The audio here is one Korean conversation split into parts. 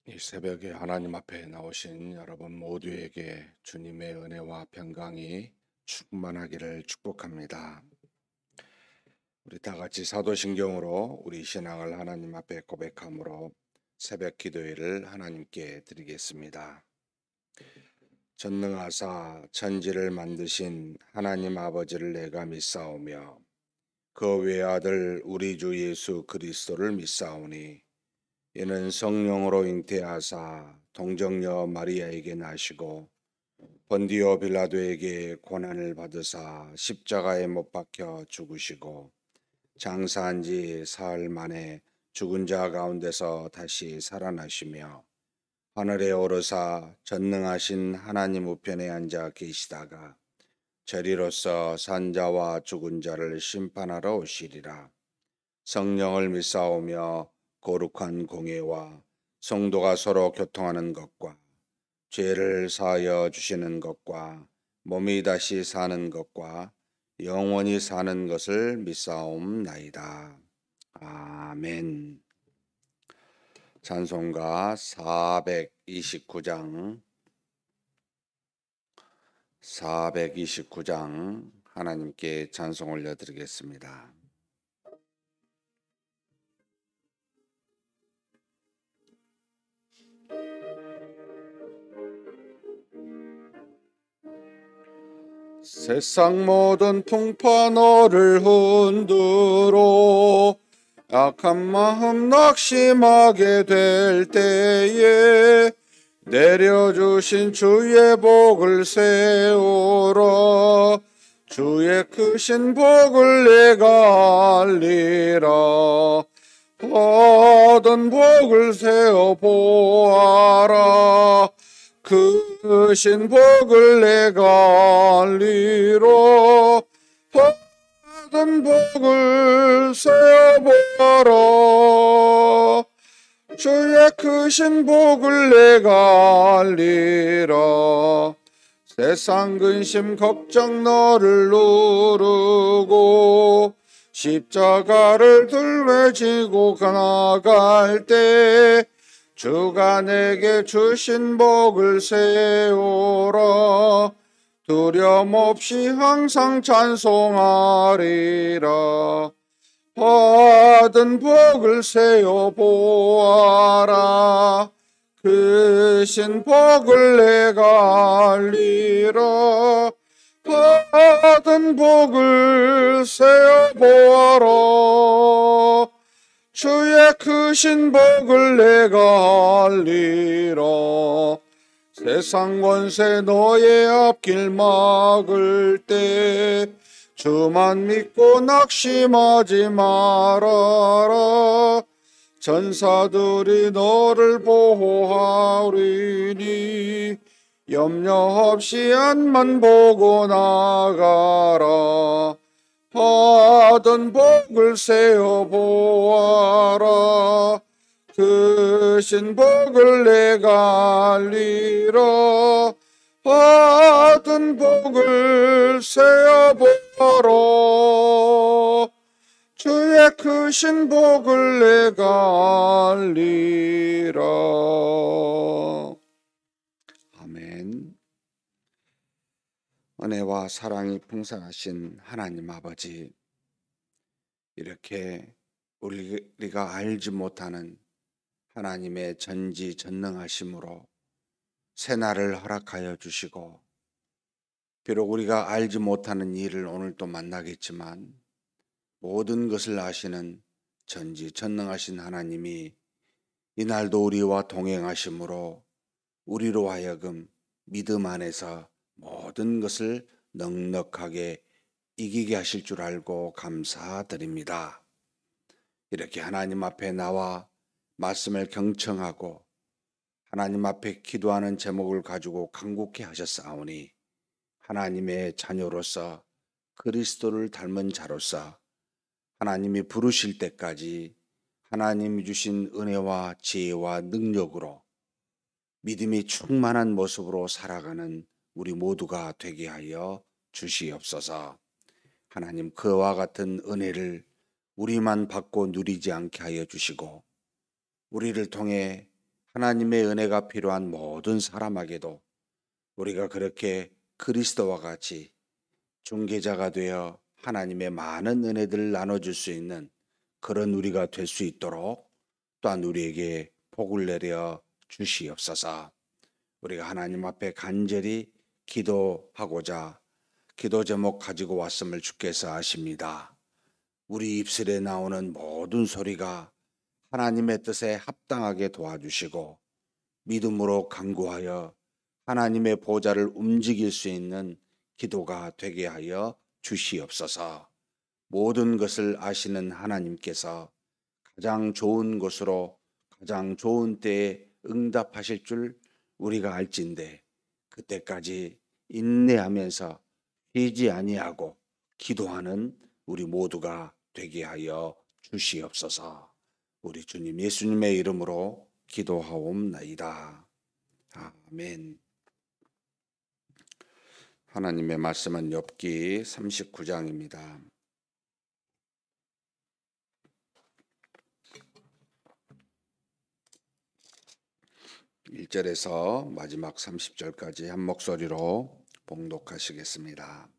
이 새벽에 하나님 앞에 나오신 여러분 모두에게 주님의 은혜와 평강이 충만하기를 축복합니다. 우리 다 같이 사도신경으로 우리 신앙을 하나님 앞에 고백함으로 새벽 기도회를 하나님께 드리겠습니다. 전능하사 천지를 만드신 하나님 아버지를 내가 믿사오며 그 외아들 우리 주 예수 그리스도를 믿사오니 이는 성령으로 잉태하사 동정녀 마리아에게 나시고 본디오 빌라도에게 고난을 받으사 십자가에 못 박혀 죽으시고 장사한 지 사흘 만에 죽은 자 가운데서 다시 살아나시며 하늘에 오르사 전능하신 하나님 우편에 앉아 계시다가 저리로서 산자와 죽은 자를 심판하러 오시리라. 성령을 믿사오며 거룩한 공예와 성도가 서로 교통하는 것과 죄를 사하여 주시는 것과 몸이 다시 사는 것과 영원히 사는 것을 믿사옵나이다. 아멘. 찬송가 429장 하나님께 찬송 올려드리겠습니다. 세상 모든 풍파 너를 흔들어 악한 마음 낙심하게 될 때에 내려주신 주의 복을 세우라. 주의 크신 복을 내가 알리라. 받은 복을 세어 보아라. 크신 복을 내가 알리라. 받은 복을 세어 보아라. 주의 크신 복을 내가 알리라. 세상 근심 걱정 너를 누르고 십자가를 들매지고 나갈 때 주가 내게 주신 복을 세우라. 두려움 없이 항상 찬송하리라. 받은 복을 세어 보아라. 크신 복을 내가 알리라. 받은 복을 세어 보아라. 주의 크신 복을 내가 알리라. 세상 권세 너의 앞길 막을 때 주만 믿고 낙심하지 말아라. 전사들이 너를 보호하리니 염려 없이 앞만 보고 나가라. 받은 복을 세어 보아라. 크신 복을 내가 알리라. 받은 복을 세어 보아라. 주의 크신 복을 내가 알리라. 아멘. 은혜와 사랑이 풍성하신 하나님 아버지, 이렇게 우리가 알지 못하는 하나님의 전지전능하심으로 새날을 허락하여 주시고, 비록 우리가 알지 못하는 일을 오늘 또 만나겠지만 모든 것을 아시는 전지전능하신 하나님이 이날도 우리와 동행하심으로 우리로 하여금 믿음 안에서 모든 것을 넉넉하게 이기게 하실 줄 알고 감사드립니다. 이렇게 하나님 앞에 나와 말씀을 경청하고 하나님 앞에 기도하는 제목을 가지고 간곡히 하셨사오니 하나님의 자녀로서 그리스도를 닮은 자로서 하나님이 부르실 때까지 하나님이 주신 은혜와 지혜와 능력으로 믿음이 충만한 모습으로 살아가는 우리 모두가 되게 하여 주시옵소서. 하나님, 그와 같은 은혜를 우리만 받고 누리지 않게 하여 주시고, 우리를 통해 하나님의 은혜가 필요한 모든 사람에게도 우리가 그렇게 그리스도와 같이 중개자가 되어 하나님의 많은 은혜들을 나눠줄 수 있는 그런 우리가 될 수 있도록 또한 우리에게 복을 내려 주시옵소서. 우리가 하나님 앞에 간절히 기도하고자 기도 제목 가지고 왔음을 주께서 아십니다. 우리 입술에 나오는 모든 소리가 하나님의 뜻에 합당하게 도와주시고 믿음으로 간구하여 하나님의 보좌를 움직일 수 있는 기도가 되게 하여 주시옵소서. 모든 것을 아시는 하나님께서 가장 좋은 것으로 가장 좋은 때에 응답하실 줄 우리가 알진대 그때까지 인내하면서 쉬지 아니하고 기도하는 우리 모두가 되게 하여 주시옵소서. 우리 주님 예수님의 이름으로 기도하옵나이다. 아멘. 하나님의 말씀은 욥기 39장입니다. 1절에서 마지막 30절까지 한 목소리로 봉독하시겠습니다.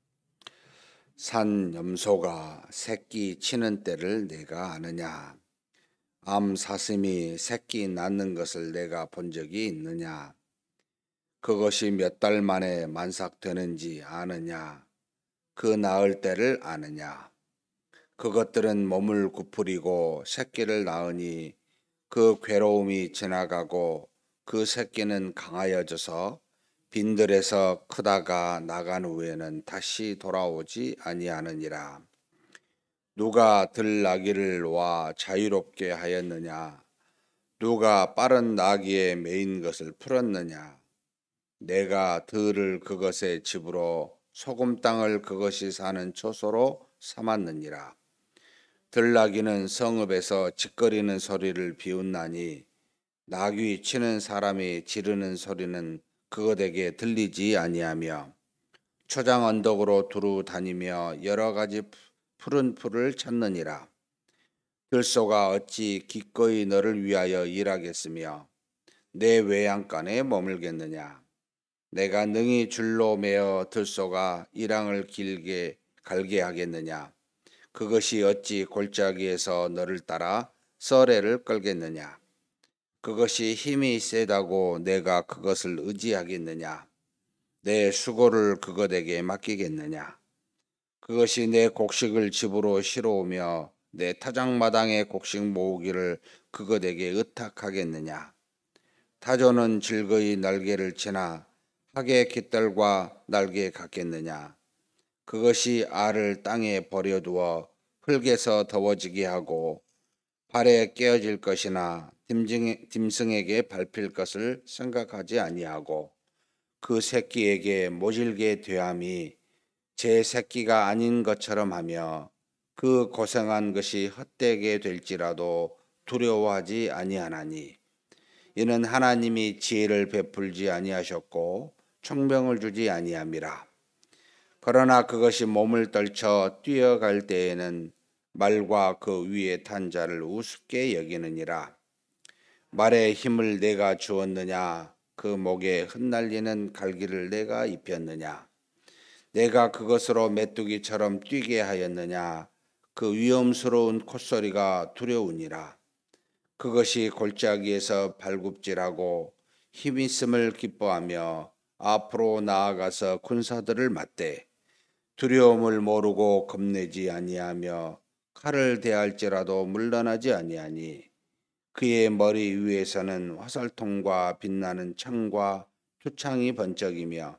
산 염소가 새끼 치는 때를 내가 아느냐? 암 사슴이 새끼 낳는 것을 내가 본 적이 있느냐? 그것이 몇 달 만에 만삭되는지 아느냐? 그 낳을 때를 아느냐? 그것들은 몸을 구부리고 새끼를 낳으니 그 괴로움이 지나가고 그 새끼는 강하여져서 빈들에서 크다가 나간 후에는 다시 돌아오지 아니하느니라. 누가 들나귀를 와 자유롭게 하였느냐? 누가 빠른 나귀에 매인 것을 풀었느냐? 내가 들을 그것의 집으로 소금 땅을 그것이 사는 초소로 삼았느니라. 들나귀는 성읍에서 짖거리는 소리를 비웃나니 나귀 치는 사람이 지르는 소리는 그것에게 들리지 아니하며 초장 언덕으로 두루 다니며 여러 가지 푸른 풀을 찾느니라. 들소가 어찌 기꺼이 너를 위하여 일하겠으며 내 외양간에 머물겠느냐? 내가 능히 줄로 매어 들소가 이랑을 길게 갈게 하겠느냐? 그것이 어찌 골짜기에서 너를 따라 썰애를 끌겠느냐? 그것이 힘이 세다고 내가 그것을 의지하겠느냐? 내 수고를 그것에게 맡기겠느냐? 그것이 내 곡식을 집으로 실어오며 내 타작마당의 곡식 모으기를 그것에게 의탁하겠느냐? 타조는 즐거이 날개를 치나 학의 깃털과 날개에 같겠느냐? 그것이 알을 땅에 버려두어 흙에서 더워지게 하고 발에 깨어질 것이나 짐승에게 밟힐 것을 생각하지 아니하고 그 새끼에게 모질게 되함이 제 새끼가 아닌 것처럼 하며 그 고생한 것이 헛되게 될지라도 두려워하지 아니하나니 이는 하나님이 지혜를 베풀지 아니하셨고 총명을 주지 아니함이라. 그러나 그것이 몸을 떨쳐 뛰어갈 때에는 말과 그 위에 탄 자를 우습게 여기느니라. 말의 힘을 내가 주었느냐? 그 목에 흩날리는 갈기를 내가 입혔느냐? 내가 그것으로 메뚜기처럼 뛰게 하였느냐? 그 위험스러운 콧소리가 두려우니라. 그것이 골짜기에서 발굽질하고 힘 있음을 기뻐하며 앞으로 나아가서 군사들을 맞대 두려움을 모르고 겁내지 아니하며 칼을 대할지라도 물러나지 아니하니 그의 머리 위에서는 화살통과 빛나는 창과 투창이 번쩍이며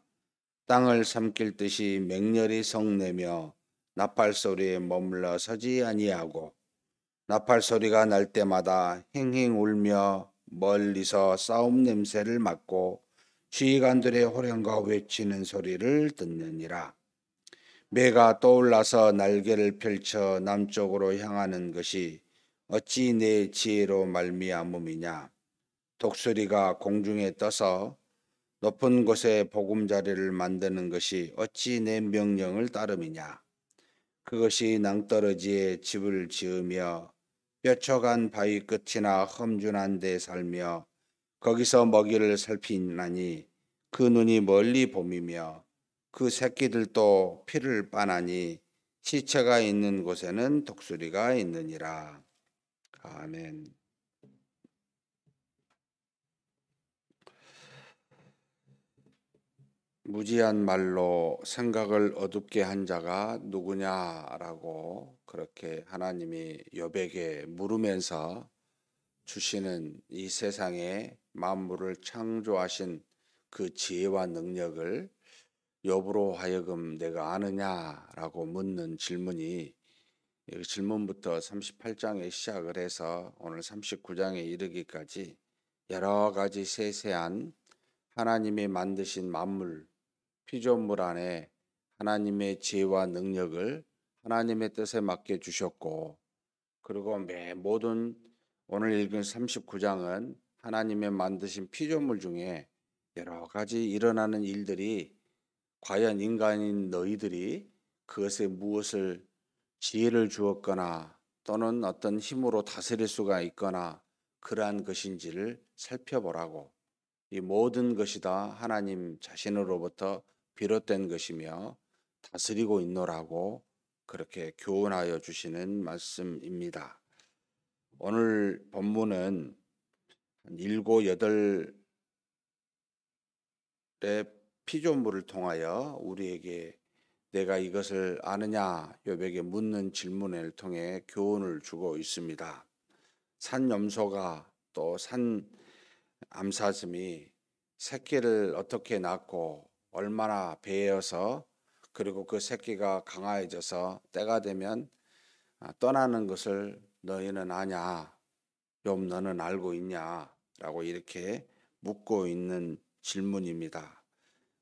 땅을 삼킬 듯이 맹렬히 성내며 나팔 소리에 머물러 서지 아니하고 나팔 소리가 날 때마다 힝힝 울며 멀리서 싸움 냄새를 맡고 지휘관들의 호령과 외치는 소리를 듣느니라. 매가 떠올라서 날개를 펼쳐 남쪽으로 향하는 것이 어찌 내 지혜로 말미암음이냐. 독수리가 공중에 떠서 높은 곳에 보금자리를 만드는 것이 어찌 내 명령을 따름이냐. 그것이 낭떠러지에 집을 지으며 뼈쳐간 바위 끝이나 험준한 데 살며 거기서 먹이를 살피나니 그 눈이 멀리 봄이며 그 새끼들도 피를 빠나니 시체가 있는 곳에는 독수리가 있느니라. 아멘. 무지한 말로 생각을 어둡게 한 자가 누구냐라고 그렇게 하나님이 욥에게 물으면서 주시는 이 세상에 만물을 창조하신 그 지혜와 능력을 욥으로 하여금 내가 아느냐라고 묻는 질문이 이 질문부터 38장에 시작을 해서 오늘 39장에 이르기까지 여러 가지 세세한 하나님이 만드신 만물, 피조물 안에 하나님의 지혜와 능력을 하나님의 뜻에 맡겨 주셨고 그리고 모든 오늘 읽은 39장은 하나님의 만드신 피조물 중에 여러 가지 일어나는 일들이 과연 인간인 너희들이 그것에 무엇을 지혜를 주었거나 또는 어떤 힘으로 다스릴 수가 있거나 그러한 것인지를 살펴보라고 이 모든 것이 다 하나님 자신으로부터 비롯된 것이며 다스리고 있노라고 그렇게 교훈하여 주시는 말씀입니다. 오늘 본문은 일곱 여덟의 피조물을 통하여 우리에게 내가 이것을 아느냐 욥에게 묻는 질문을 통해 교훈을 주고 있습니다. 산염소가 또 산암사슴이 새끼를 어떻게 낳고 얼마나 배어서 그리고 그 새끼가 강화해져서 때가 되면 떠나는 것을 너희는 아냐? 욥 너는 알고 있냐? 라고 이렇게 묻고 있는 질문입니다.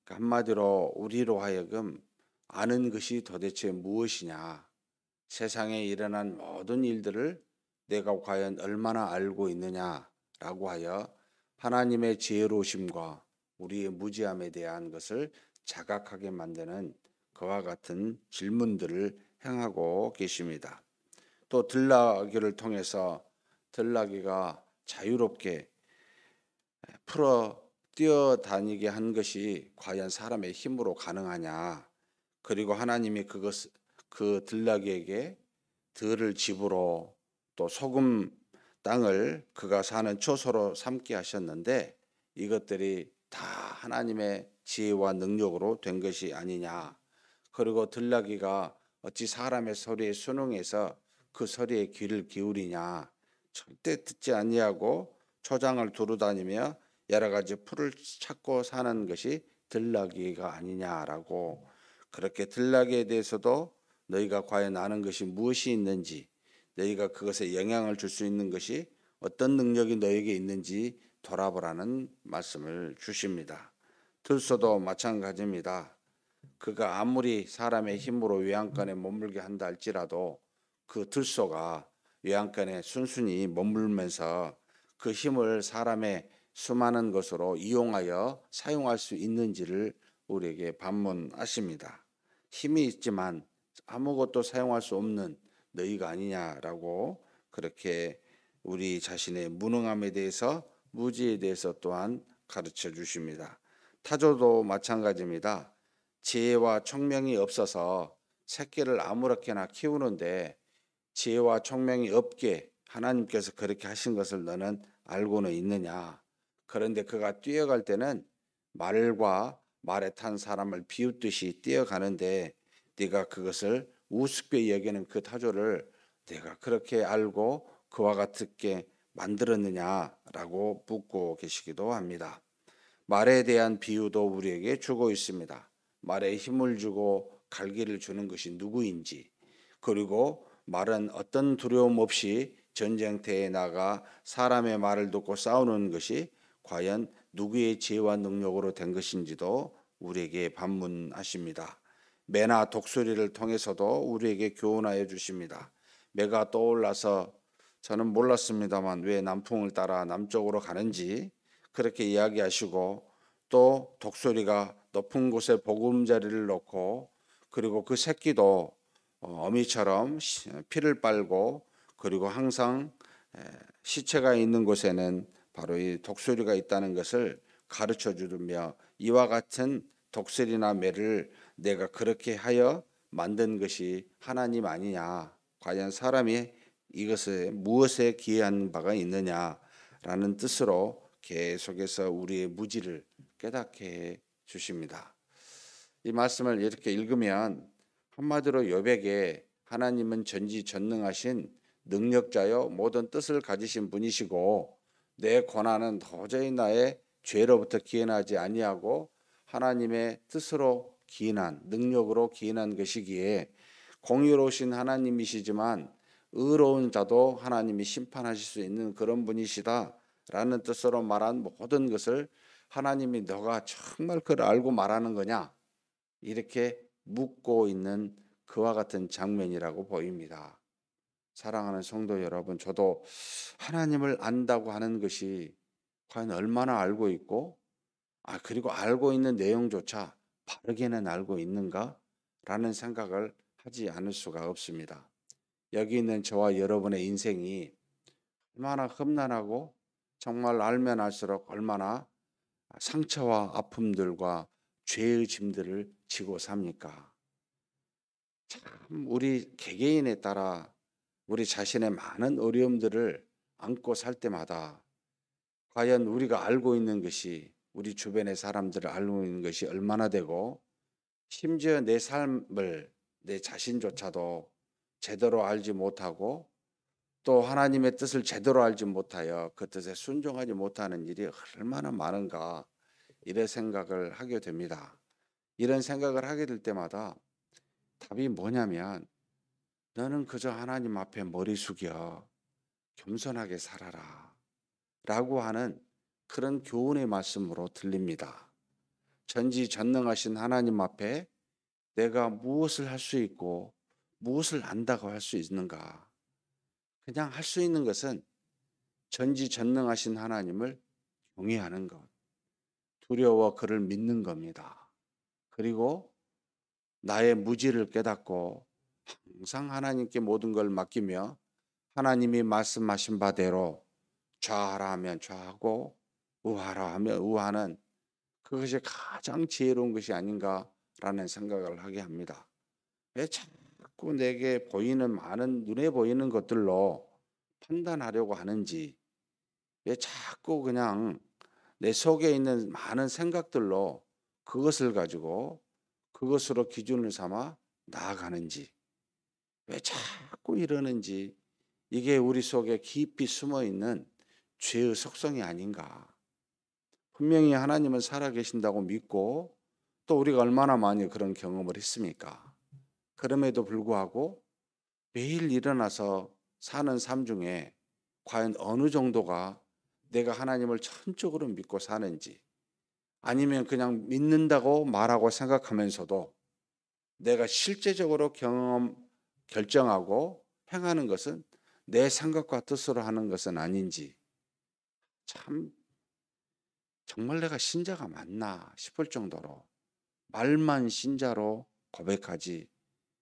한마디로 우리로 하여금 아는 것이 도대체 무엇이냐? 세상에 일어난 모든 일들을 내가 과연 얼마나 알고 있느냐라고 하여 하나님의 지혜로우심과 우리의 무지함에 대한 것을 자각하게 만드는 그와 같은 질문들을 행하고 계십니다. 또 들나귀를 통해서 들나귀가 자유롭게 풀어 뛰어다니게 한 것이 과연 사람의 힘으로 가능하냐? 그리고 하나님이 그 들나귀에게 들을 집으로 또 소금 땅을 그가 사는 초소로 삼게 하셨는데 이것들이 다 하나님의 지혜와 능력으로 된 것이 아니냐. 그리고 들나귀가 어찌 사람의 소리에 순응해서 그 소리에 귀를 기울이냐. 절대 듣지 아니하고 초장을 두루다니며 여러 가지 풀을 찾고 사는 것이 들나귀가 아니냐라고. 그렇게 들나귀에 대해서도 너희가 과연 아는 것이 무엇이 있는지, 너희가 그것에 영향을 줄 수 있는 것이 어떤 능력이 너에게 있는지 돌아보라는 말씀을 주십니다. 들소도 마찬가지입니다. 그가 아무리 사람의 힘으로 외양간에 머물게 한다 할지라도 그 들소가 외양간에 순순히 머물면서 그 힘을 사람의 수많은 것으로 이용하여 사용할 수 있는지를 우리에게 반문하십니다. 힘이 있지만 아무것도 사용할 수 없는 너희가 아니냐라고 그렇게 우리 자신의 무능함에 대해서 무지에 대해서 또한 가르쳐 주십니다. 타조도 마찬가지입니다. 지혜와 총명이 없어서 새끼를 아무렇게나 키우는데 지혜와 총명이 없게 하나님께서 그렇게 하신 것을 너는 알고는 있느냐. 그런데 그가 뛰어갈 때는 말과 말에 탄 사람을 비웃듯이 뛰어가는데 네가 그것을 우습게 여기는 그 타조를 내가 그렇게 알고 그와 같게 만들었느냐라고 묻고 계시기도 합니다. 말에 대한 비유도 우리에게 주고 있습니다. 말에 힘을 주고 갈기를 주는 것이 누구인지, 그리고 말은 어떤 두려움 없이 전쟁터에 나가 사람의 말을 듣고 싸우는 것이 과연 누구의 지혜와 능력으로 된 것인지도 우리에게 반문하십니다. 매나 독수리를 통해서도 우리에게 교훈하여 주십니다. 매가 떠올라서 저는 몰랐습니다만 왜 남풍을 따라 남쪽으로 가는지 그렇게 이야기하시고, 또 독수리가 높은 곳에 보금자리를 놓고 그리고 그 새끼도 어미처럼 피를 빨고 그리고 항상 시체가 있는 곳에는 바로 이 독수리가 있다는 것을 가르쳐 주며, 이와 같은 독수리나 매를 내가 그렇게 하여 만든 것이 하나님 아니냐, 과연 사람이 이것에 무엇에 기여한 바가 있느냐라는 뜻으로 계속해서 우리의 무지를 깨닫게 해 주십니다. 이 말씀을 이렇게 읽으면 한마디로 욥에게 하나님은 전지전능하신 능력자여 모든 뜻을 가지신 분이시고 내 고난은 도저히 나의 죄로부터 기인하지 아니하고 하나님의 뜻으로 기인한 능력으로 기인한 것이기에 공의로우신 하나님이시지만 의로운 자도 하나님이 심판하실 수 있는 그런 분이시다라는 뜻으로 말한 모든 것을 하나님이 너가 정말 그걸 알고 말하는 거냐, 이렇게 묻고 있는 그와 같은 장면이라고 보입니다. 사랑하는 성도 여러분, 저도 하나님을 안다고 하는 것이 과연 얼마나 알고 있고, 그리고 알고 있는 내용조차 바르게는 알고 있는가? 라는 생각을 하지 않을 수가 없습니다. 여기 있는 저와 여러분의 인생이 얼마나 험난하고 정말 알면 알수록 얼마나 상처와 아픔들과 죄의 짐들을 지고 삽니까? 참 우리 개개인에 따라 우리 자신의 많은 어려움들을 안고 살 때마다 과연 우리가 알고 있는 것이, 우리 주변의 사람들을 알고 있는 것이 얼마나 되고, 심지어 내 삶을 내 자신조차도 제대로 알지 못하고 또 하나님의 뜻을 제대로 알지 못하여 그 뜻에 순종하지 못하는 일이 얼마나 많은가, 이런 생각을 하게 됩니다. 이런 생각을 하게 될 때마다 답이 뭐냐면 너는 그저 하나님 앞에 머리 숙여 겸손하게 살아라 라고 하는 그런 교훈의 말씀으로 들립니다. 전지전능하신 하나님 앞에 내가 무엇을 할 수 있고 무엇을 안다고 할 수 있는가? 그냥 할 수 있는 것은 전지전능하신 하나님을 경외하는 것, 두려워 그를 믿는 겁니다. 그리고 나의 무지를 깨닫고 항상 하나님께 모든 걸 맡기며 하나님이 말씀하신 바대로 좌하라 하면 좌하고 우하라 하면 우하는 그것이 가장 지혜로운 것이 아닌가라는 생각을 하게 합니다. 왜 자꾸 내게 보이는 많은 눈에 보이는 것들로 판단하려고 하는지, 왜 자꾸 그냥 내 속에 있는 많은 생각들로 그것을 가지고 그것으로 기준을 삼아 나아가는지, 왜 자꾸 이러는지, 이게 우리 속에 깊이 숨어 있는 죄의 속성이 아닌가. 분명히 하나님은 살아계신다고 믿고 또 우리가 얼마나 많이 그런 경험을 했습니까? 그럼에도 불구하고 매일 일어나서 사는 삶 중에 과연 어느 정도가 내가 하나님을 전적으로 믿고 사는지, 아니면 그냥 믿는다고 말하고 생각하면서도 내가 실제적으로 결정하고 행하는 것은 내 생각과 뜻으로 하는 것은 아닌지, 참 정말 내가 신자가 맞나 싶을 정도로 말만 신자로 고백하지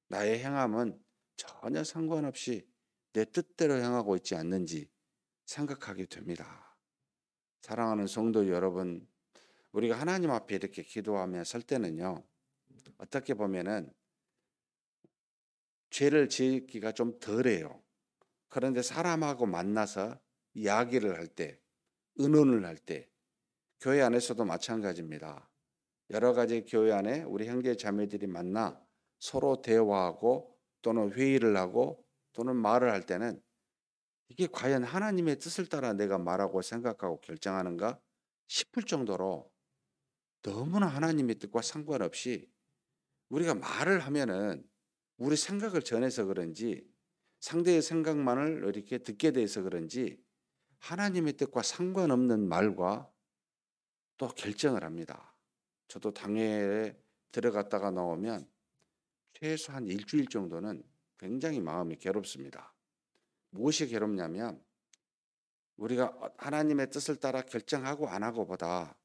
나의 행함은 전혀 상관없이 내 뜻대로 행하고 있지 않는지 생각하게 됩니다. 사랑하는 성도 여러분, 우리가 하나님 앞에 이렇게 기도하며 설 때는요, 어떻게 보면은 죄를 지기가 좀 덜해요. 그런데 사람하고 만나서 이야기를 할 때, 의논을 할 때, 교회 안에서도 마찬가지입니다. 여러 가지 교회 안에 우리 형제 자매들이 만나 서로 대화하고 또는 회의를 하고 또는 말을 할 때는 이게 과연 하나님의 뜻을 따라 내가 말하고 생각하고 결정하는가 싶을 정도로 너무나 하나님의 뜻과 상관없이 우리가 말을 하면은 우리 생각을 전해서 그런지, 상대의 생각만을 이렇게 듣게 돼서 그런지 하나님의 뜻과 상관없는 말과 또 결정을 합니다. 저도 당회에 들어갔다가 나오면 최소한 일주일 정도는 굉장히 마음이 괴롭습니다. 무엇이 괴롭냐면 우리가 하나님의 뜻을 따라 결정하고 안 하고보다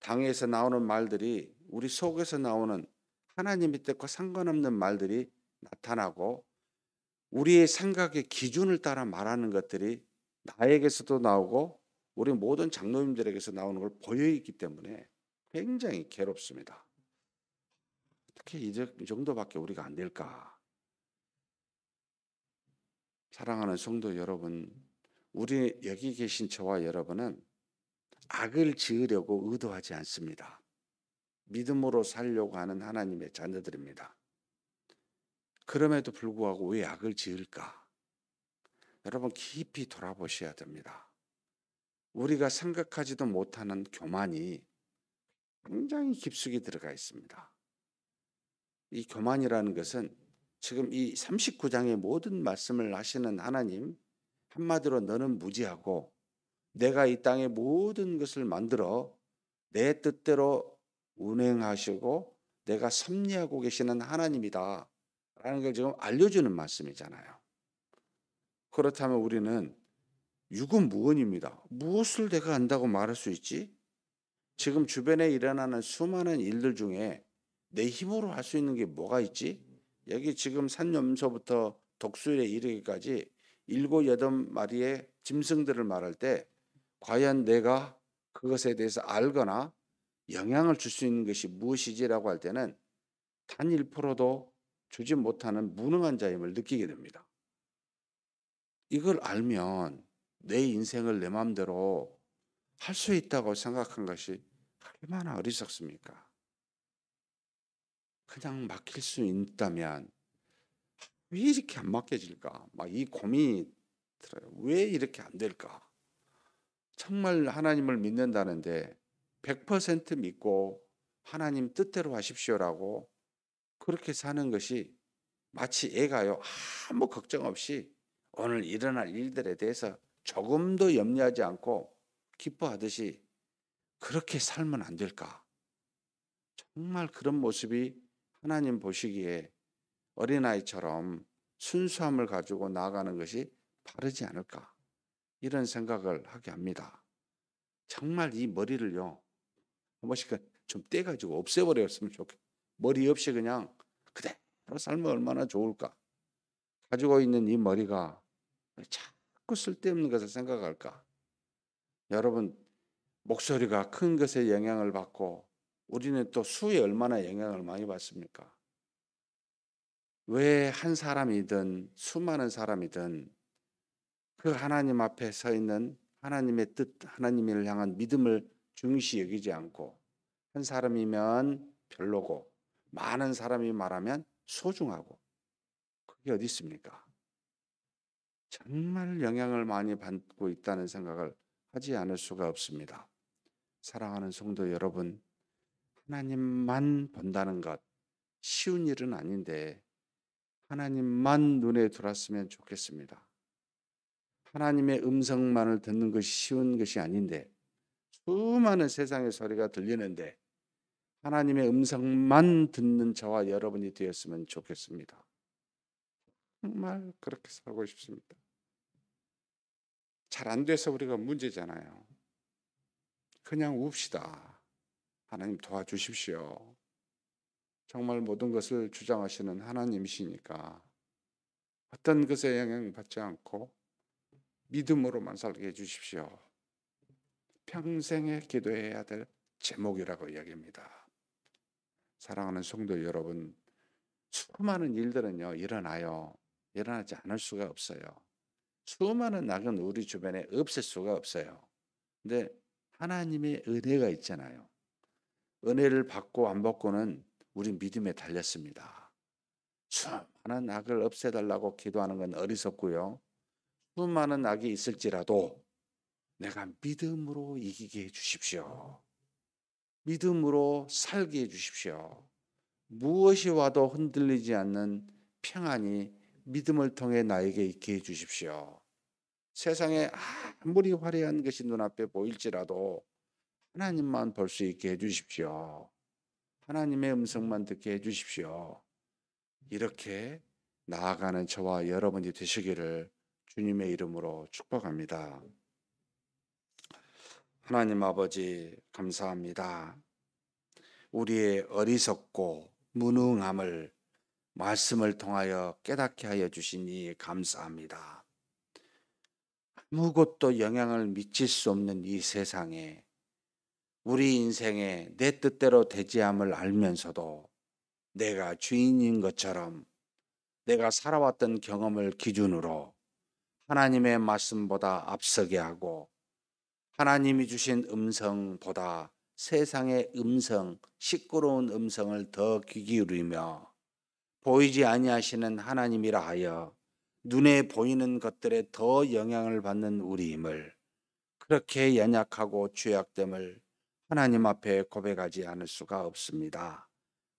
당회에서 나오는 말들이 우리 속에서 나오는 하나님의 뜻과 상관없는 말들이 나타나고, 우리의 생각의 기준을 따라 말하는 것들이 나에게서도 나오고 우리 모든 장로님들에게서 나오는 걸 보여있기 때문에 굉장히 괴롭습니다. 어떻게 이 정도밖에 우리가 안 될까? 사랑하는 성도 여러분, 우리 여기 계신 저와 여러분은 악을 지으려고 의도하지 않습니다. 믿음으로 살려고 하는 하나님의 자녀들입니다. 그럼에도 불구하고 왜 악을 지을까? 여러분 깊이 돌아보셔야 됩니다. 우리가 생각하지도 못하는 교만이 굉장히 깊숙이 들어가 있습니다. 이 교만이라는 것은 지금 이 39장의 모든 말씀을 하시는 하나님, 한마디로 너는 무지하고 내가 이 땅의 모든 것을 만들어 내 뜻대로 운행하시고 내가 섭리하고 계시는 하나님이다 라는 걸 지금 알려주는 말씀이잖아요. 그렇다면 우리는 유구무원입니다. 무엇을 내가 안다고 말할 수 있지? 지금 주변에 일어나는 수많은 일들 중에 내 힘으로 할 수 있는 게 뭐가 있지? 여기 지금 산염소부터 독수리에 이르기까지 7, 8마리의 짐승들을 말할 때 과연 내가 그것에 대해서 알거나 영향을 줄 수 있는 것이 무엇이지라고 할 때는 단 1%도 주지 못하는 무능한 자임을 느끼게 됩니다. 이걸 알면 내 인생을 내 마음대로 할 수 있다고 생각한 것이 얼마나 어리석습니까? 그냥 맡길 수 있다면 왜 이렇게 안 맡겨질까? 막 이 고민이 들어요. 왜 이렇게 안 될까? 정말 하나님을 믿는다는데 100% 믿고 하나님 뜻대로 하십시오라고 그렇게 사는 것이 마치 애가요, 아무 걱정 없이 오늘 일어날 일들에 대해서 조금도 염려하지 않고 기뻐하듯이 그렇게 살면 안 될까? 정말 그런 모습이 하나님 보시기에 어린아이처럼 순수함을 가지고 나아가는 것이 바르지 않을까? 이런 생각을 하게 합니다. 정말 이 머리를요, 한 번씩 좀 떼가지고 없애버렸으면 좋겠어요. 머리 없이 그냥 그대로 살면 얼마나 좋을까? 가지고 있는 이 머리가 자꾸 쓸데없는 것을 생각할까? 여러분, 목소리가 큰 것에 영향을 받고 우리는 또 수에 얼마나 영향을 많이 받습니까? 왜 한 사람이든 수많은 사람이든 그 하나님 앞에 서 있는 하나님의 뜻, 하나님을 향한 믿음을 중시 여기지 않고 한 사람이면 별로고 많은 사람이 말하면 소중하고 그게 어디 있습니까? 정말 영향을 많이 받고 있다는 생각을 하지 않을 수가 없습니다. 사랑하는 성도 여러분, 하나님만 본다는 것 쉬운 일은 아닌데 하나님만 눈에 들어왔으면 좋겠습니다. 하나님의 음성만을 듣는 것이 쉬운 것이 아닌데 수많은 세상의 소리가 들리는데 하나님의 음성만 듣는 저와 여러분이 되었으면 좋겠습니다. 정말 그렇게 살고 싶습니다. 잘 안 돼서 우리가 문제잖아요. 그냥 웁시다. 하나님 도와주십시오. 정말 모든 것을 주장하시는 하나님이시니까 어떤 것에 영향받지 않고 믿음으로만 살게 해주십시오. 평생에 기도해야 될 제목이라고 이야기합니다. 사랑하는 성도 여러분, 수많은 일들은요 일어나요. 일어나지 않을 수가 없어요. 수많은 악은 우리 주변에 없을 수가 없어요. 근데 하나님의 은혜가 있잖아요. 은혜를 받고 안 받고는 우리 믿음에 달렸습니다. 수많은 악을 없애달라고 기도하는 건 어리석고요. 수많은 악이 있을지라도 내가 믿음으로 이기게 해주십시오. 믿음으로 살게 해주십시오. 무엇이 와도 흔들리지 않는 평안이 믿음을 통해 나에게 있게 해주십시오. 세상에 아무리 화려한 것이 눈앞에 보일지라도 하나님만 볼 수 있게 해주십시오. 하나님의 음성만 듣게 해주십시오. 이렇게 나아가는 저와 여러분이 되시기를 주님의 이름으로 축복합니다. 하나님 아버지 감사합니다. 우리의 어리석고 무능함을 말씀을 통하여 깨닫게 하여 주시니 감사합니다. 아무것도 영향을 미칠 수 없는 이 세상에 우리 인생에 내 뜻대로 되지 않음을 알면서도 내가 주인인 것처럼 내가 살아왔던 경험을 기준으로 하나님의 말씀보다 앞서게 하고 하나님이 주신 음성보다 세상의 음성, 시끄러운 음성을 더 귀 기울이며 보이지 아니하시는 하나님이라 하여 눈에 보이는 것들에 더 영향을 받는 우리임을 그렇게 연약하고 죄악됨을 하나님 앞에 고백하지 않을 수가 없습니다.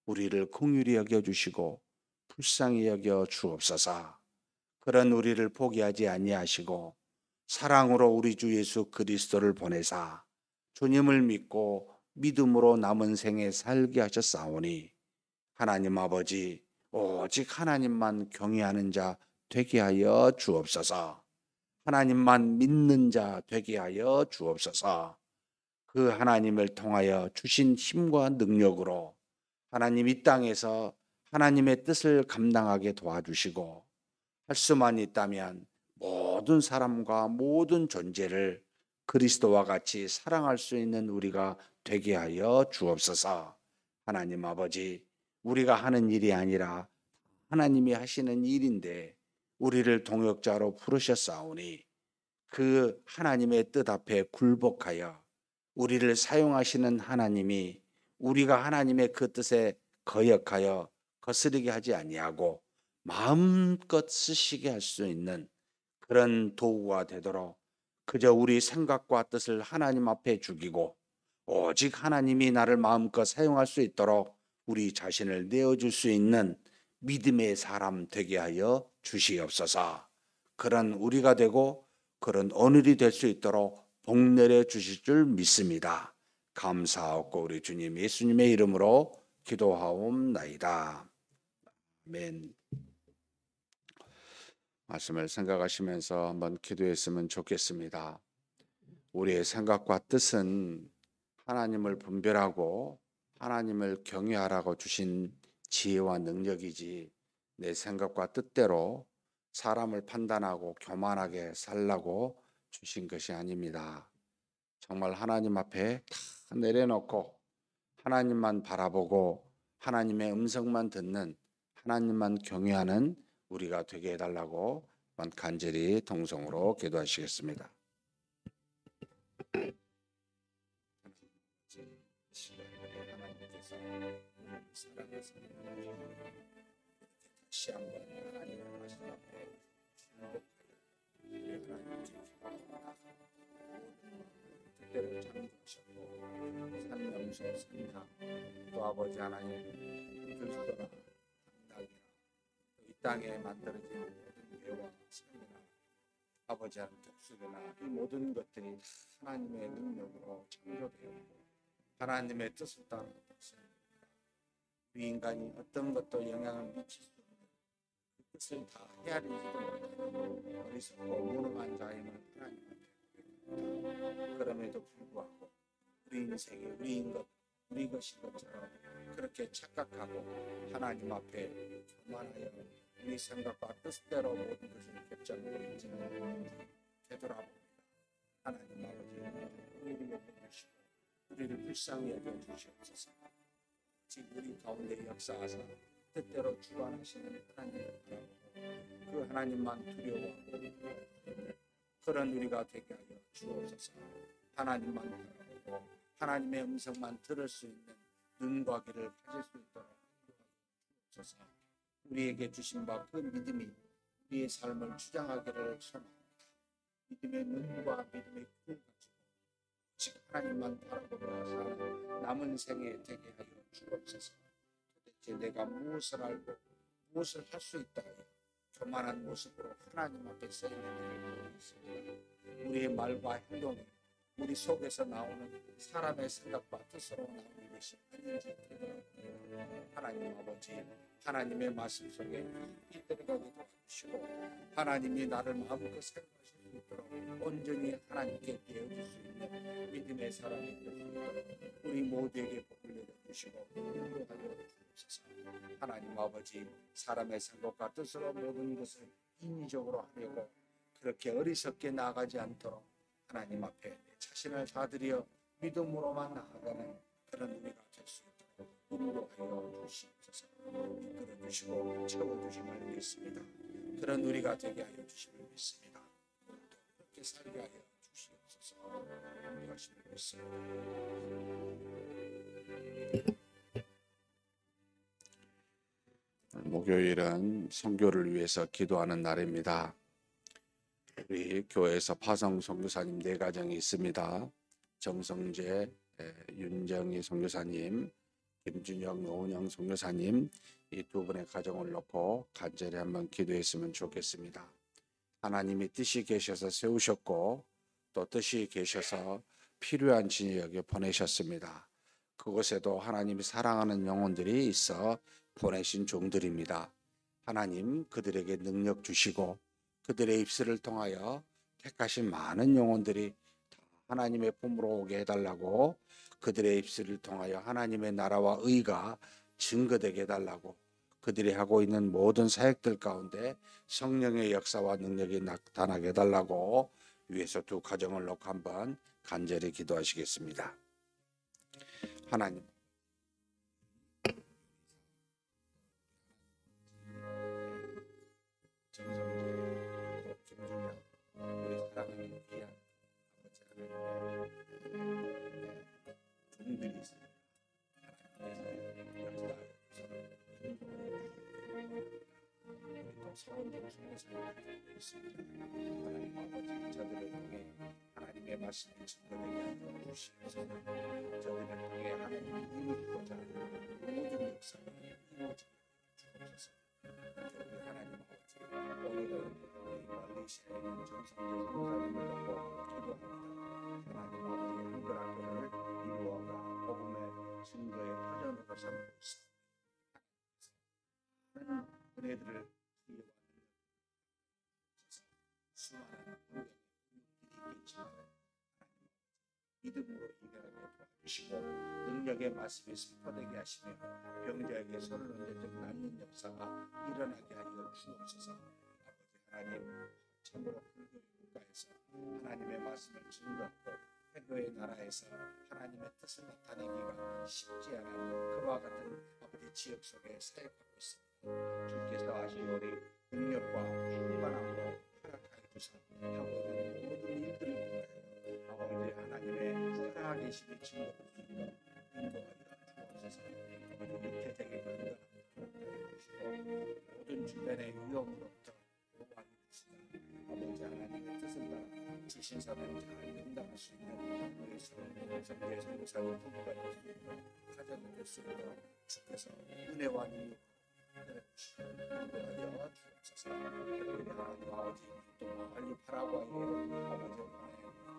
우리를 긍휼히 여겨주시고 불쌍히 여겨 주옵소서. 그런 우리를 포기하지 아니하시고 사랑으로 우리 주 예수 그리스도를 보내사 주님을 믿고 믿음으로 남은 생에 살게 하셨사오니 하나님 아버지 오직 하나님만 경외하는 자 되게 하여 주옵소서. 하나님만 믿는 자 되게 하여 주옵소서. 그 하나님을 통하여 주신 힘과 능력으로 하나님 이 땅에서 하나님의 뜻을 감당하게 도와주시고 할 수만 있다면 모든 사람과 모든 존재를 그리스도와 같이 사랑할 수 있는 우리가 되게 하여 주옵소서. 하나님 아버지, 우리가 하는 일이 아니라 하나님이 하시는 일인데 우리를 동역자로 부르셨사오니 그 하나님의 뜻 앞에 굴복하여 우리를 사용하시는 하나님이 우리가 하나님의 그 뜻에 거역하여 거스르게 하지 아니하고 마음껏 쓰시게 할 수 있는 그런 도구가 되도록 그저 우리 생각과 뜻을 하나님 앞에 죽이고 오직 하나님이 나를 마음껏 사용할 수 있도록 우리 자신을 내어줄 수 있는 믿음의 사람 되게 하여 주시옵소서. 그런 우리가 되고 그런 오늘이 될 수 있도록 복 내려 주실 줄 믿습니다. 감사하고 우리 주님 예수님의 이름으로 기도하옵나이다. 아멘. 말씀을 생각하시면서 한번 기도했으면 좋겠습니다. 우리의 생각과 뜻은 하나님을 분별하고 하나님을 경외하라고 주신 지혜와 능력이지 내 생각과 뜻대로 사람을 판단하고 교만하게 살라고 주신 것이 아닙니다. 정말 하나님 앞에 다 내려놓고 하나님만 바라보고 하나님의 음성만 듣는 하나님만 경외하는 우리가 되게 해달라고 간절히 동성으로 기도하시겠습니다. 시간에 하나님께서 우리를 사랑하사 다시 한번 하나님의 말씀 앞에 중복하여 우리 하나님께 뜻대로 창조하셨고 산명소 산당 또 아버지 하나님 들소나 당당이나 이 땅에 만들어진 모든 배와 생이나 아버지 하나님 독수리나 이 모든 것들이 하나님의 능력으로 창조되었고 하나님의 뜻을 따라 우리 인간이 어떤 것도 영향을 미칠 수 없는 그 뜻을 다 헤아리지도 못하는 어리석고 무능한 자임을 하나님 앞에 고백합니다. 그럼에도 불구하고 우리 인생이 우리 것인 것처럼 그렇게 착각하고 하나님 앞에 교만하여 우리 생각과 뜻대로 모든 것을 결정하고 있지만 되돌아봅니다. 하나님 아버지 우리를 여겨주시고 우리를 불쌍히 여겨주시옵소서. 지금 우리 가운데 역사하사 뜻대로 주관하시는 하나님을 바라보고 그 하나님만 두려워하고 그런 우리가 되게 하여 주옵소서. 하나님만 바라보고 하나님의 음성만 들을 수 있는 눈과 귀를 가질 수 있도록 주옵소서. 우리에게 주신 바 그 믿음이 우리의 삶을 주장하기를 소망합니다. 믿음의 눈과 믿음의 귀를 가지고 즉 하나님만 바라보며 사는 남은 생에 되게 하여 주옵소서. 도대체 내가 무엇을 알고 무엇을 할 수 있다 하여 교만한 모습으로 하나님 앞에 서 있는 있습니다. 우리의 말과 행동이 우리 속에서 나오는 사람의 생각과 뜻으로 나오는 것이 아닌지 되돌아보며 하나님 아버지 하나님의 말씀 속에 깊이 들어가게 도와주시고 하나님이 나를 마음껏 사용하실 수 있도록 온전히 하나님께 되어줄 수 있는 믿음의 사람이 될 수 있도록 우리 모두에게 복을 내려주시고 인도하여 주옵소서. 하나님 아버지 사람의 생각과 뜻으로 모든 것을 인위적으로 하려고 그렇게 어리석게 나아가지 않도록 하나님 앞에 내 자신을 다드려 믿음으로만 나아가는 그런 우리가 될 수 있도록 인도하여 주시옵소서. 이끌어 주시고 채워주심을 믿습니다. 그런 우리가 되게 하여 주심을 믿습니다. 그렇게 살게 하여 주시옵소서. 인도하심을 믿습니다. 목요일은 선교를 위해서 기도하는 날입니다. 우리 교회에서 파송 선교사님 4가정이 있습니다. 정성재, 윤정희 선교사님, 김준영, 노은영 선교사님 이 2분의 가정을 놓고 간절히 한번 기도했으면 좋겠습니다. 하나님이 뜻이 계셔서 세우셨고 또 뜻이 계셔서 필요한 진역에 보내셨습니다. 그곳에도 하나님이 사랑하는 영혼들이 있어 보내신 종들입니다. 하나님 그들에게 능력 주시고 그들의 입술을 통하여 택하신 많은 영혼들이 하나님의 품으로 오게 해달라고 그들의 입술을 통하여 하나님의 나라와 의가 증거되게 해달라고 그들이 하고 있는 모든 사역들 가운데 성령의 역사와 능력이 나타나게 해달라고 위에서 2 가정을 놓고 한번 간절히 기도하시겠습니다. 하나님 정성재, 김준영 우리 사랑하는 귀한 아버지 하나님의 종들이 있습니다. 하나님께서 우리 또 서원들 중에서 있습니다. 하나님 아버지 저들을 통해 하나님의 말씀이 증거되게 하여 주시옵소서. 저들을 통해 하나님이 이루고자 하는 모든 역사를 이루어져 주옵소서. 우리 하나님 아버지 오늘은 우리 말레이시아에 있는 정성재 선교사님을 놓고 기도합니다. 하나님 아버지 한글학교를 이루어가 복음의 증거의 터전으로 삼고 있습니다. 하나님 은혜들을 수많은 환경에 일이 있겠지만 믿음으로 이겨내게 도와주시고 능력의 말씀이 선포되게 하시며 병자에게 손을 얹어적 낫는 역사가 일어나게 하여 주옵소서. 아버지 하나님 참으로 불교의 국가에서 하나님의 말씀을 증거하고 해교의 나라에서 하나님의 뜻을 나타내기가 쉽지 않은 그와 같은 아버지 지역 속에 사역하고 있습니다. 주께서 아시오리 능력과 충만함으로 허락하여 주사 하고 있는 모든 일들을 통하여 아버지 하나님의 살아계심이 증거되고 주옵소서. 아버지 육체적인 건강을 주시고 모든 주변의 위험으로부터 보호하여 주시고 아버지 하나님의 뜻을 따라 주신 사명을 잘 감당할 수 있는 우리 성도의 성도사님 부부가 될 수 있도록 가정이 될 수 있도록 주께서 은혜와 능력으로 내려주시고 인도하여 주옵소서. 우리 하나님 아버지 또 멀리 파라과이에 아버지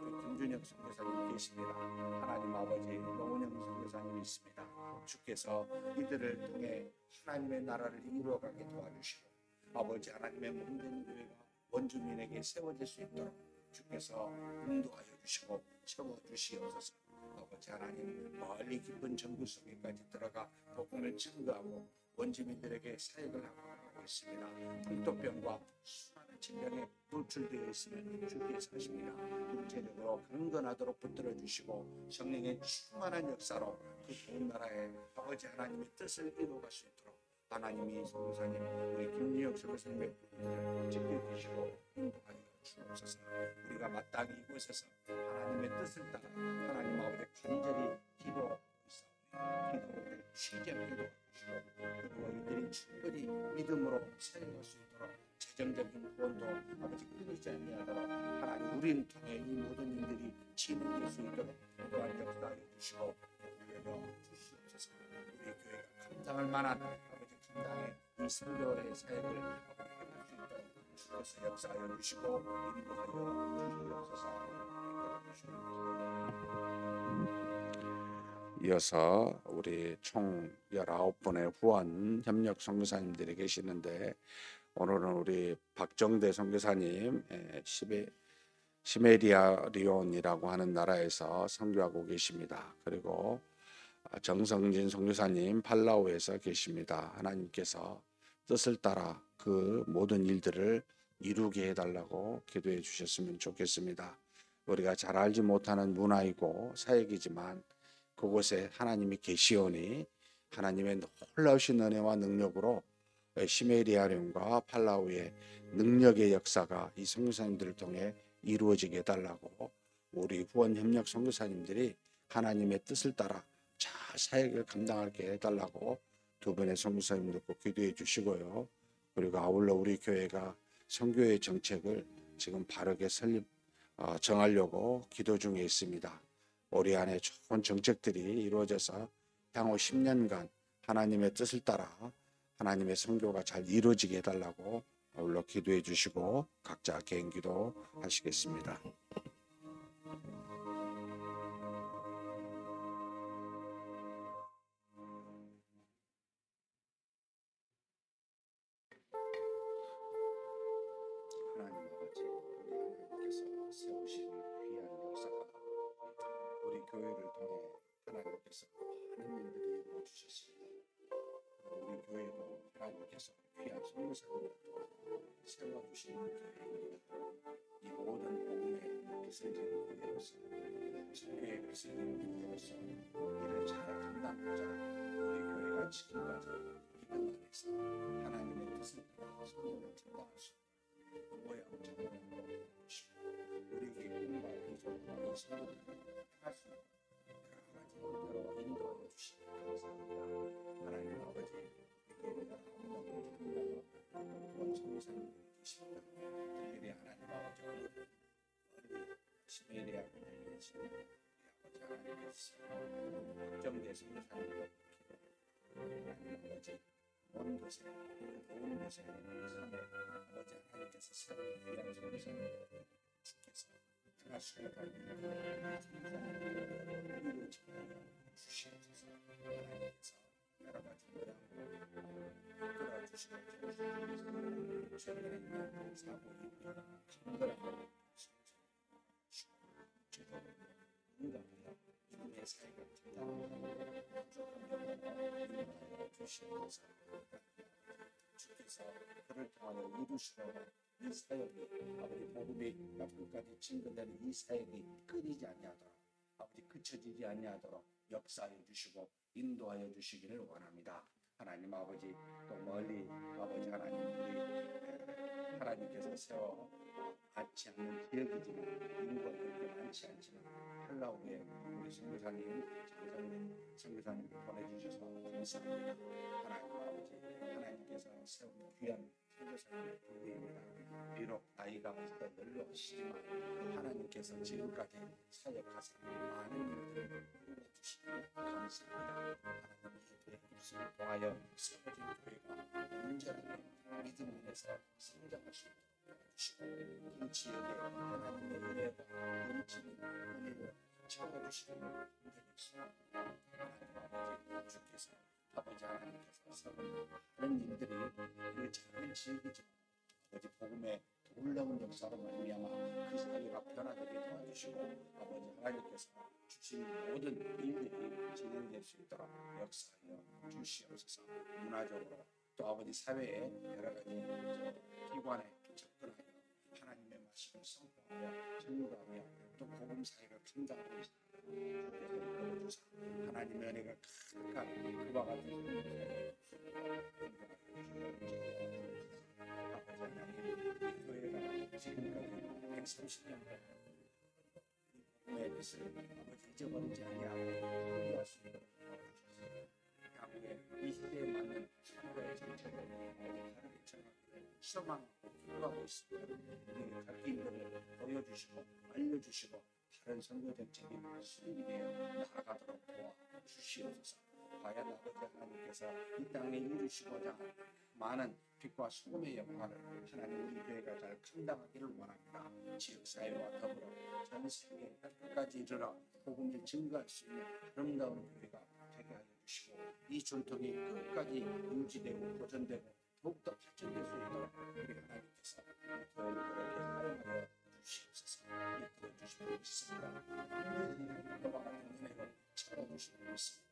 우리 김준혁 선교사님 계십니다. 하나님 아버지 노원영 선교사님이 있습니다. 주께서 이들을 통해 하나님의 나라를 이루어가게 도와주시고 아버지 하나님의 몸된 교회가 원주민에게 세워질 수 있도록 주께서 인도하여 주시고 채워주시옵소서. 아버지 하나님 멀리 깊은 정부 속에까지 들어가 복음을 증거하고 원주민들에게 사역을 하고 있습니다. 풍토병과 수많은 질병에 노출되어 있으면 주께서 하십니다. 육체적으로 강건하도록 붙들어 주시고 성령의 충만한 역사로 그 좋은 나라에 아버지 하나님의 뜻을 이루어갈 수 있도록 하나님이 선교사님 우리 김유혁 선교사님의 부름을 지켜주시고 인도하여 주옵소서. 우리가 마땅히 이곳에서 하나님의 뜻을 따라 하나님 아버지 간절히 기도하고 있사오니 기도를 쉬지 않게 도와주시고 그리고 이들이 충분히 믿음으로 살아갈 수 있도록 재정적인 구원도 아버지 끊이지 아니하도록 하나님 우리를 통해 이 모든 일들이 진행될 수 있도록 또한 역사하여 주시고 알려 주시옵소서. 우리 교회가 감당할 만한 아버지 감당의 이 선교의 사역을 아버지 행할 수 있도록 주께서 역사하여 주시고 인도하여 주시옵소서. 이어서 우리 총 19분의 후원 협력 선교사님들이 계시는데 오늘은 우리 박정대 선교사님 시메리아리온이라고 하는 나라에서 선교하고 계십니다. 그리고 정성진 선교사님 팔라우에서 계십니다. 하나님께서 뜻을 따라 그 모든 일들을 이루게 해달라고 기도해 주셨으면 좋겠습니다. 우리가 잘 알지 못하는 문화이고 사역이지만 그곳에 하나님이 계시오니 하나님의 놀라우신 은혜와 능력으로 시메리아령과 팔라우의 능력의 역사가 이 선교사님들을 통해 이루어지게 해달라고 우리 후원 협력 선교사님들이 하나님의 뜻을 따라 잘 사역을 감당하게 해달라고 두 분의 선교사님들 꼭 기도해 주시고요. 그리고 아울러 우리 교회가 선교의 정책을 지금 바르게 정하려고 기도 중에 있습니다. 올해 안에 좋은 정책들이 이루어져서 향후 10년간 하나님의 뜻을 따라 하나님의 선교가 잘 이루어지게 해달라고 아울러 기도해 주시고 각자 개인 기도 하시겠습니다. 하나님 아버지, 우리 하나님께서 세우신 귀한 역사가 우리 교회를 통해 하나님께서 많은 일들이 이루어 주셨습니다. 우리 교회도 하나님께서 귀한 선교사님을 세워주신 교회입니다. 이 모든 복음의 빛을 지는 교회로서 선교의 빛을 지는 교회로서 이를 잘 감당하자 우리 교회가 지금까지 믿음 안에서 하나님의 뜻을 따라 선교를 감당할 수 있는 모양 정도로 주시고 우리에게 꿈과 비전과 이 선교를 행할 수 있는 여러 가지 은혜로 인도하여 주시니 감사합니다. 하나님 아버지 교회가 아무도 그런 선교사님들이 계십니다. 특별히 하나님 아버지 오늘 시베리아군에 계신 아버지 하나님께서 박정대 선교사님을 하나님 아버지 먼 곳에 좋은 곳에 삶에 아버지 하나님께서 세운 귀한 선교사님을 주께서 하나님을 발견하고 선교사님을 이루어지게 주시옵소서. 하나님께서 여러 가지 끌어주시고 최근에 있는 사고 이후에 강건하고 주제적으로 응답하여 주님의 사역을 감당하여 주시옵소서. 주께서 그를 통하여 이루시려는 이 사역이 아버지 복음이 끝까지 증거되는 이 사역이 끊이지 아니하도록 아버지 그쳐지지 아니하도록 역사하여 주시고 인도하여 주시기를 원합니다. 하나님 아버지 또 멀리 아버지 하나님 우리 하나님께서 세워 많지 않은 지역이지만 인구가 그렇게 많지 않지만 팔라우에 우리 선교사님 보내주셔서 감사합니다. 하나님 아버지, 하나님께서 세운 귀한 선교사님의 부부입니다. 비록 나이가 벌써 늙어시지만 하나님께서 지금까지 사역하사 많은 일들을 이루어주시니 감사합니다. 하나님의 입술을 통하여 세워진 교회가 온전하게 믿음 안에서 성장할 수 있도록 도와주시고 그 지역에 하나님의 은혜가 넘치는 은혜를 채워주시는 분들이 있습니다. 하나님 아버지 주께서 아버지 하나님께서 세운 다른 일들이 그 작은 지역이지만 아버지 복음의 놀라운 역사로 말미암아 그 사회가 변화되게 도와주시고 아버지 하나님께서 주신 모든 일들이 진행될 수 있도록 역사하여 주시옵소서. 문화적으로 또 아버지 사회의 여러 가지 기관에 접근하여 하나님의 말씀을 선포하며 전도하며 또 복음 사역을 감당하고 있습니다. 주께서 이끌어주사 하나님의 은혜가 가득한 그와 같은 아버지 하나님 이 교회가 지금까지 130년 복음의 뜻을 아버지 잊어버리지 아니하고 선도할 수 있도록 도와주셨습니다. 향후에 이 시대에 맞는 선교의 정책을 아버지 다르게 정하기를 소망하고 기도하고 있습니다. 우리에게 갈 길들을 보여주시고 알려주시고 다른 선교 정책이 수립이 되어 나아가도록 도와주시옵소서. 과연 아버지 하나님께서 이 땅에 이루시고자 하는 많은 빛과 소금의 역할을 하나님 우리 교회가 잘 감당하기를 원합니다. 지역사회와 더불어 전 세계 끝까지 이르러 복음을 증거할 수 있는 아름다운 교회가 되게 하여 주시고 이 전통이 끝까지 유지되고 보존되고 더욱더 발전될 수 있도록 우리 하나님께서 교회를 그렇게 사랑하여 주시옵소서. 이끌어 주시고 있습니다. 그와 같은 은혜로 채워주시고 있습니다.